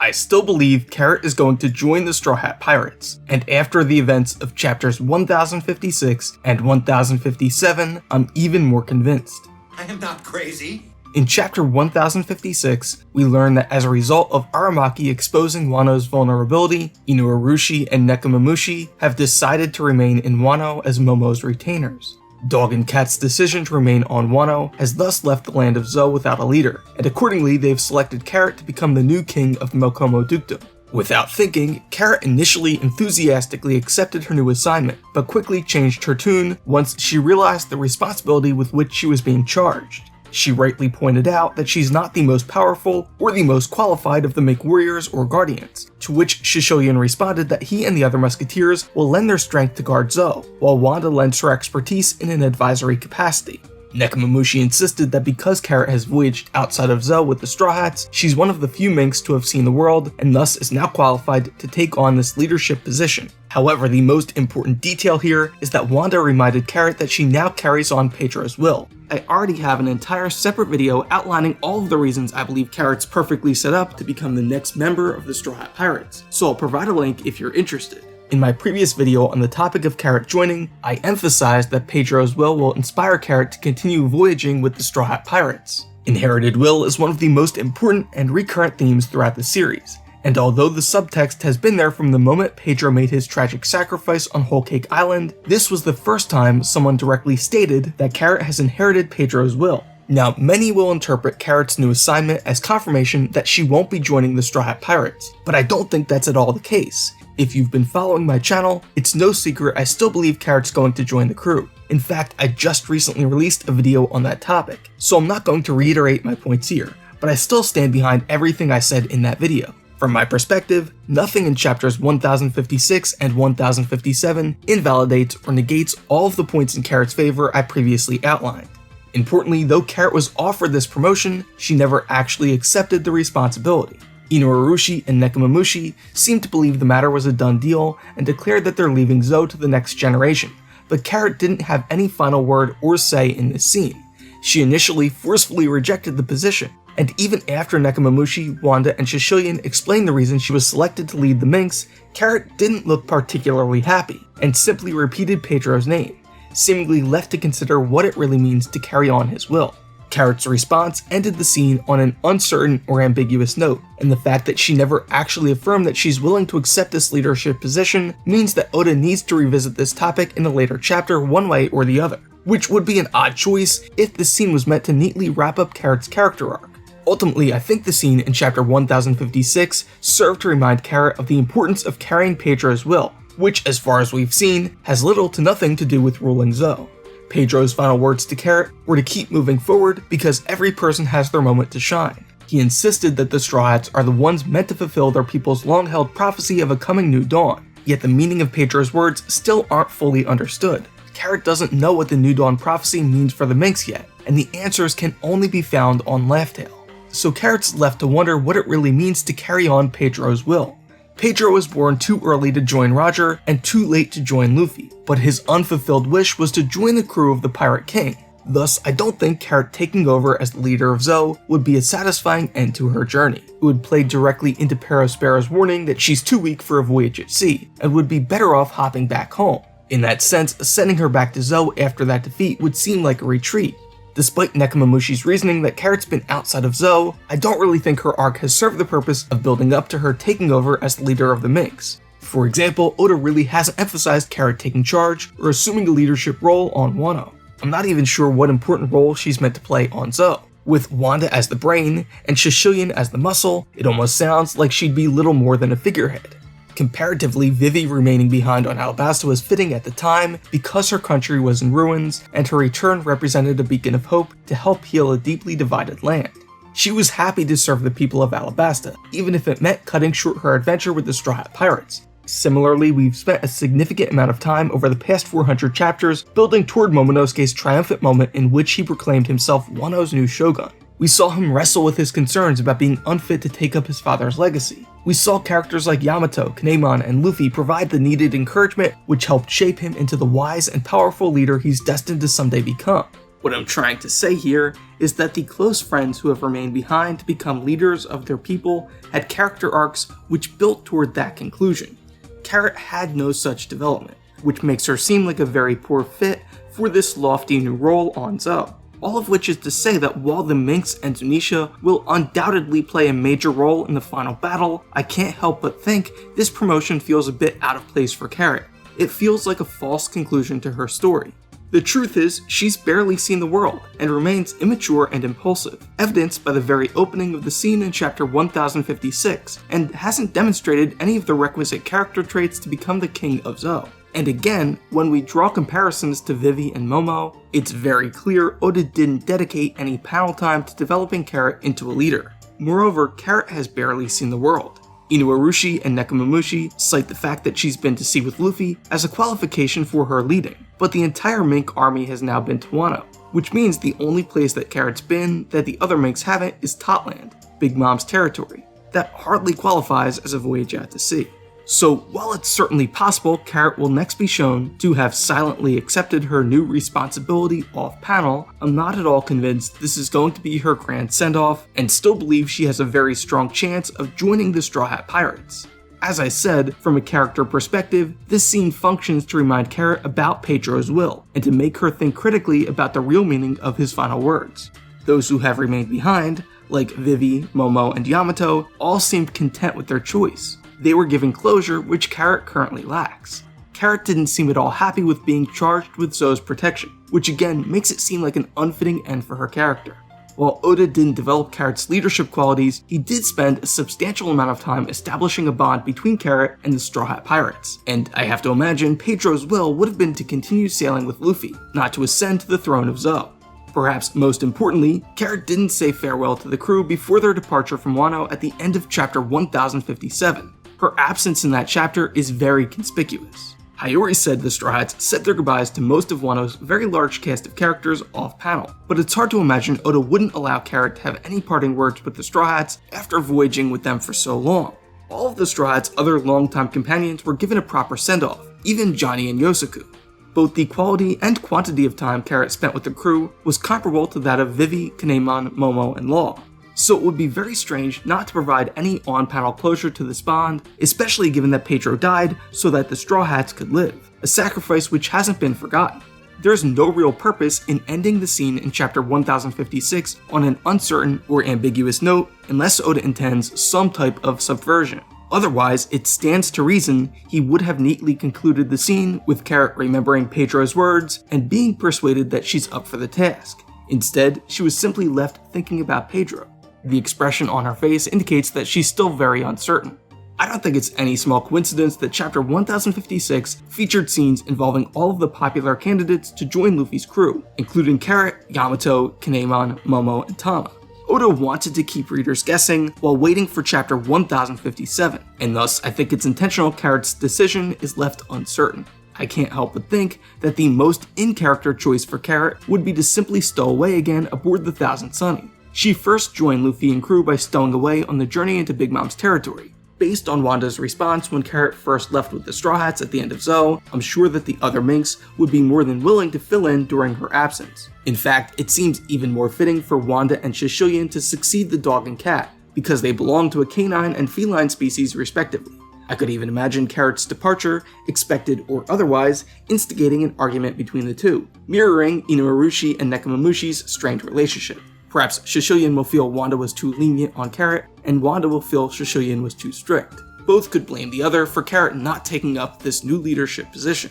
I still believe Carrot is going to join the Straw Hat Pirates, and after the events of chapters 1056 and 1057, I'm even more convinced. I am not crazy. In chapter 1056, we learn that as a result of Aramaki exposing Wano's vulnerability, Inuarashi and Nekomamushi have decided to remain in Wano as Momo's retainers. Dog and Cat's decision to remain on Wano has thus left the land of Zou without a leader, and accordingly they've selected Carrot to become the new king of the Mokomo Dukedom. Without thinking, Carrot initially enthusiastically accepted her new assignment, but quickly changed her tune once she realized the responsibility with which she was being charged. She rightly pointed out that she's not the most powerful or the most qualified of the Mink warriors or guardians, to which Shishoyan responded that he and the other musketeers will lend their strength to guard Zou, while Wanda lends her expertise in an advisory capacity. Nekomamushi insisted that because Carrot has voyaged outside of Zou with the Straw Hats, she's one of the few Minks to have seen the world, and thus is now qualified to take on this leadership position. However, the most important detail here is that Wanda reminded Carrot that she now carries on Pedro's will. I already have an entire separate video outlining all of the reasons I believe Carrot's perfectly set up to become the next member of the Straw Hat Pirates, so I'll provide a link if you're interested. In my previous video on the topic of Carrot joining, I emphasized that Pedro's will inspire Carrot to continue voyaging with the Straw Hat Pirates. Inherited will is one of the most important and recurrent themes throughout the series, and although the subtext has been there from the moment Pedro made his tragic sacrifice on Whole Cake Island, this was the first time someone directly stated that Carrot has inherited Pedro's will. Now, many will interpret Carrot's new assignment as confirmation that she won't be joining the Straw Hat Pirates, but I don't think that's at all the case. If you've been following my channel, it's no secret I still believe Carrot's going to join the crew. In fact, I just recently released a video on that topic, so I'm not going to reiterate my points here, but I still stand behind everything I said in that video. From my perspective, nothing in chapters 1056 and 1057 invalidates or negates all of the points in Carrot's favor I previously outlined. Importantly, though Carrot was offered this promotion, she never actually accepted the responsibility. Inuarashi and Nekomamushi seemed to believe the matter was a done deal and declared that they're leaving Zou to the next generation, but Carrot didn't have any final word or say in this scene. She initially forcefully rejected the position, and even after Nekomamushi, Wanda, and Shishoyan explained the reason she was selected to lead the Minks, Carrot didn't look particularly happy, and simply repeated Pedro's name, seemingly left to consider what it really means to carry on his will. Carrot's response ended the scene on an uncertain or ambiguous note, and the fact that she never actually affirmed that she's willing to accept this leadership position means that Oda needs to revisit this topic in a later chapter one way or the other, which would be an odd choice if this scene was meant to neatly wrap up Carrot's character arc. Ultimately, I think the scene in chapter 1056 served to remind Carrot of the importance of carrying Pedro's will, which, as far as we've seen, has little to nothing to do with ruling Zou. Pedro's final words to Carrot were to keep moving forward because every person has their moment to shine. He insisted that the Straw Hats are the ones meant to fulfill their people's long-held prophecy of a coming new dawn, yet the meaning of Pedro's words still aren't fully understood. Carrot doesn't know what the New Dawn prophecy means for the Minks yet, and the answers can only be found on Laugh Tale. So Carrot's left to wonder what it really means to carry on Pedro's will. Pedro was born too early to join Roger and too late to join Luffy, but his unfulfilled wish was to join the crew of the Pirate King. Thus, I don't think Carrot taking over as the leader of Zou would be a satisfying end to her journey. It would play directly into Perospero's warning that she's too weak for a voyage at sea, and would be better off hopping back home. In that sense, sending her back to Zou after that defeat would seem like a retreat. Despite Nekomamushi's reasoning that Carrot's been outside of Zou, I don't really think her arc has served the purpose of building up to her taking over as the leader of the Minks. For example, Oda really hasn't emphasized Carrot taking charge or assuming a leadership role on Wano. I'm not even sure what important role she's meant to play on Zou. With Wanda as the brain and Shishoyan as the muscle, it almost sounds like she'd be little more than a figurehead. Comparatively, Vivi remaining behind on Alabasta was fitting at the time because her country was in ruins and her return represented a beacon of hope to help heal a deeply divided land. She was happy to serve the people of Alabasta, even if it meant cutting short her adventure with the Straw Hat Pirates. Similarly, we've spent a significant amount of time over the past 400 chapters building toward Momonosuke's triumphant moment in which he proclaimed himself Wano's new shogun. We saw him wrestle with his concerns about being unfit to take up his father's legacy. We saw characters like Yamato, Kinemon, and Luffy provide the needed encouragement which helped shape him into the wise and powerful leader he's destined to someday become. What I'm trying to say here is that the close friends who have remained behind to become leaders of their people had character arcs which built toward that conclusion. Carrot had no such development, which makes her seem like a very poor fit for this lofty new role on Zou. All of which is to say that while the Minks and Zunisha will undoubtedly play a major role in the final battle, I can't help but think this promotion feels a bit out of place for Carrot. It feels like a false conclusion to her story. The truth is, she's barely seen the world, and remains immature and impulsive, evidenced by the very opening of the scene in chapter 1056, and hasn't demonstrated any of the requisite character traits to become the king of Zou. And again, when we draw comparisons to Vivi and Momo, it's very clear Oda didn't dedicate any panel time to developing Carrot into a leader. Moreover, Carrot has barely seen the world. Inuarashi and Nekomamushi cite the fact that she's been to sea with Luffy as a qualification for her leading, but the entire Mink army has now been to Wano, which means the only place that Carrot's been that the other Minks haven't is Totland, Big Mom's territory. That hardly qualifies as a voyage out to sea. So while it's certainly possible Carrot will next be shown to have silently accepted her new responsibility off-panel, I'm not at all convinced this is going to be her grand send-off, and still believe she has a very strong chance of joining the Straw Hat Pirates. As I said, from a character perspective, this scene functions to remind Carrot about Pedro's will, and to make her think critically about the real meaning of his final words. Those who have remained behind, like Vivi, Momo, and Yamato, all seemed content with their choice. They were given closure, which Carrot currently lacks. Carrot didn't seem at all happy with being charged with Zou's protection, which again makes it seem like an unfitting end for her character. While Oda didn't develop Carrot's leadership qualities, he did spend a substantial amount of time establishing a bond between Carrot and the Straw Hat Pirates, and I have to imagine Pedro's will would have been to continue sailing with Luffy, not to ascend to the throne of Zou. Perhaps most importantly, Carrot didn't say farewell to the crew before their departure from Wano at the end of chapter 1057. Her absence in that chapter is very conspicuous. Hiyori said the Straw Hats said their goodbyes to most of Wano's very large cast of characters off-panel, but it's hard to imagine Oda wouldn't allow Carrot to have any parting words with the Straw Hats after voyaging with them for so long. All of the Straw Hats' other longtime companions were given a proper send-off, even Johnny and Yosaku. Both the quality and quantity of time Carrot spent with the crew was comparable to that of Vivi, Kinemon, Momo, and Law. So it would be very strange not to provide any on-panel closure to this bond, especially given that Pedro died so that the Straw Hats could live, a sacrifice which hasn't been forgotten. There's no real purpose in ending the scene in chapter 1056 on an uncertain or ambiguous note unless Oda intends some type of subversion. Otherwise, it stands to reason he would have neatly concluded the scene with Carrot remembering Pedro's words and being persuaded that she's up for the task. Instead, she was simply left thinking about Pedro. The expression on her face indicates that she's still very uncertain. I don't think it's any small coincidence that chapter 1056 featured scenes involving all of the popular candidates to join Luffy's crew, including Carrot, Yamato, Kinemon, Momo, and Tama. Oda wanted to keep readers guessing while waiting for chapter 1057, and thus I think it's intentional Carrot's decision is left uncertain. I can't help but think that the most in-character choice for Carrot would be to simply stow away again aboard the Thousand Sunny. She first joined Luffy and crew by stowing away on the journey into Big Mom's territory. Based on Wanda's response when Carrot first left with the Straw Hats at the end of Zou, I'm sure that the other Minks would be more than willing to fill in during her absence. In fact, it seems even more fitting for Wanda and Shishulyan to succeed the dog and cat, because they belong to a canine and feline species respectively. I could even imagine Carrot's departure, expected or otherwise, instigating an argument between the two, mirroring Inuarashi and Nekomamushi's strained relationship. Perhaps Shishulyan will feel Wanda was too lenient on Carrot, and Wanda will feel Shishulyan was too strict. Both could blame the other for Carrot not taking up this new leadership position.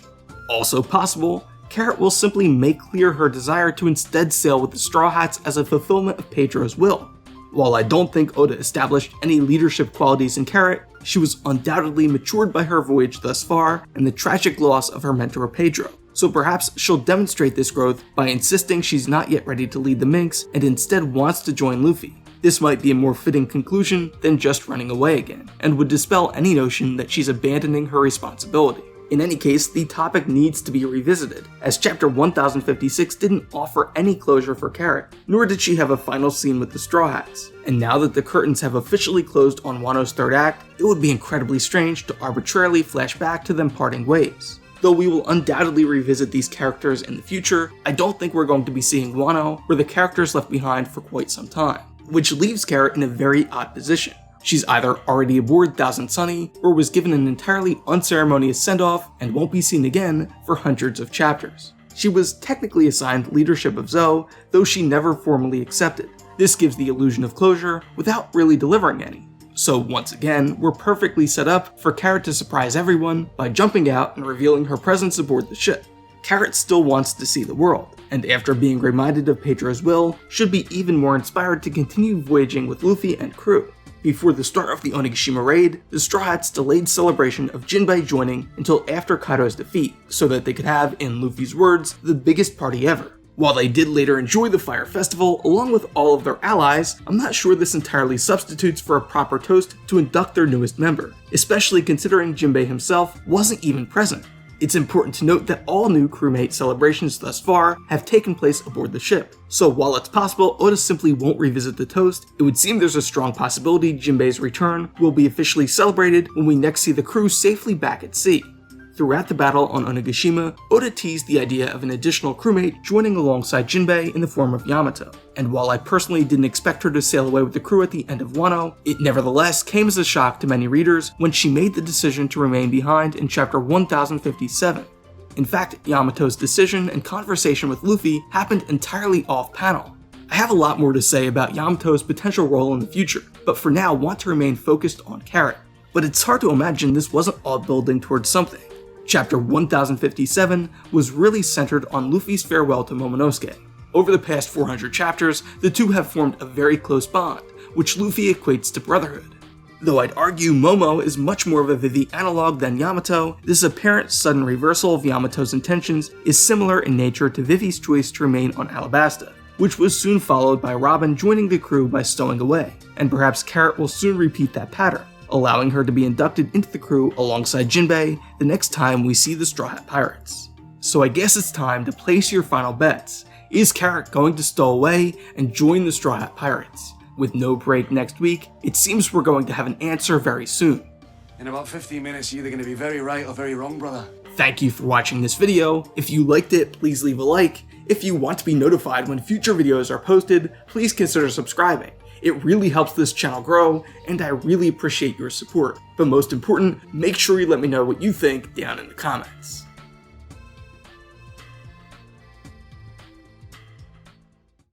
Also possible, Carrot will simply make clear her desire to instead sail with the Straw Hats as a fulfillment of Pedro's will. While I don't think Oda established any leadership qualities in Carrot, she was undoubtedly matured by her voyage thus far and the tragic loss of her mentor Pedro. So perhaps she'll demonstrate this growth by insisting she's not yet ready to lead the Minks and instead wants to join Luffy. This might be a more fitting conclusion than just running away again, and would dispel any notion that she's abandoning her responsibility. In any case, the topic needs to be revisited, as chapter 1056 didn't offer any closure for Carrot, nor did she have a final scene with the Straw Hats. And now that the curtains have officially closed on Wano's third act, it would be incredibly strange to arbitrarily flash back to them parting ways. Though we will undoubtedly revisit these characters in the future, I don't think we're going to be seeing Wano where the characters left behind for quite some time, which leaves Carrot in a very odd position. She's either already aboard Thousand Sunny, or was given an entirely unceremonious send-off and won't be seen again for hundreds of chapters. She was technically assigned leadership of Zou, though she never formally accepted. This gives the illusion of closure without really delivering any. So once again, we're perfectly set up for Carrot to surprise everyone by jumping out and revealing her presence aboard the ship. Carrot still wants to see the world, and after being reminded of Pedro's will, should be even more inspired to continue voyaging with Luffy and crew. Before the start of the Onigashima raid, the Straw Hats delayed celebration of Jinbei joining until after Kaido's defeat, so that they could have, in Luffy's words, the biggest party ever. While they did later enjoy the Fire Festival along with all of their allies, I'm not sure this entirely substitutes for a proper toast to induct their newest member, especially considering Jinbei himself wasn't even present. It's important to note that all new crewmate celebrations thus far have taken place aboard the ship, so while it's possible Oda simply won't revisit the toast, it would seem there's a strong possibility Jinbei's return will be officially celebrated when we next see the crew safely back at sea. Throughout the battle on Onigashima, Oda teased the idea of an additional crewmate joining alongside Jinbei in the form of Yamato, and while I personally didn't expect her to sail away with the crew at the end of Wano, it nevertheless came as a shock to many readers when she made the decision to remain behind in chapter 1057. In fact, Yamato's decision and conversation with Luffy happened entirely off-panel. I have a lot more to say about Yamato's potential role in the future, but for now want to remain focused on Carrot. But it's hard to imagine this wasn't all building towards something. Chapter 1057 was really centered on Luffy's farewell to Momonosuke. Over the past 400 chapters, the two have formed a very close bond, which Luffy equates to brotherhood. Though I'd argue Momo is much more of a Vivi analog than Yamato, this apparent sudden reversal of Yamato's intentions is similar in nature to Vivi's choice to remain on Alabasta, which was soon followed by Robin joining the crew by stowing away, and perhaps Carrot will soon repeat that pattern, allowing her to be inducted into the crew alongside Jinbei the next time we see the Straw Hat Pirates. So I guess it's time to place your final bets. Is Carrot going to stow away and join the Straw Hat Pirates? With no break next week, it seems we're going to have an answer very soon. In about 15 minutes, you're either going to be very right or very wrong, brother. Thank you for watching this video. If you liked it, please leave a like. If you want to be notified when future videos are posted, please consider subscribing. It really helps this channel grow, and I really appreciate your support. But most important, make sure you let me know what you think down in the comments.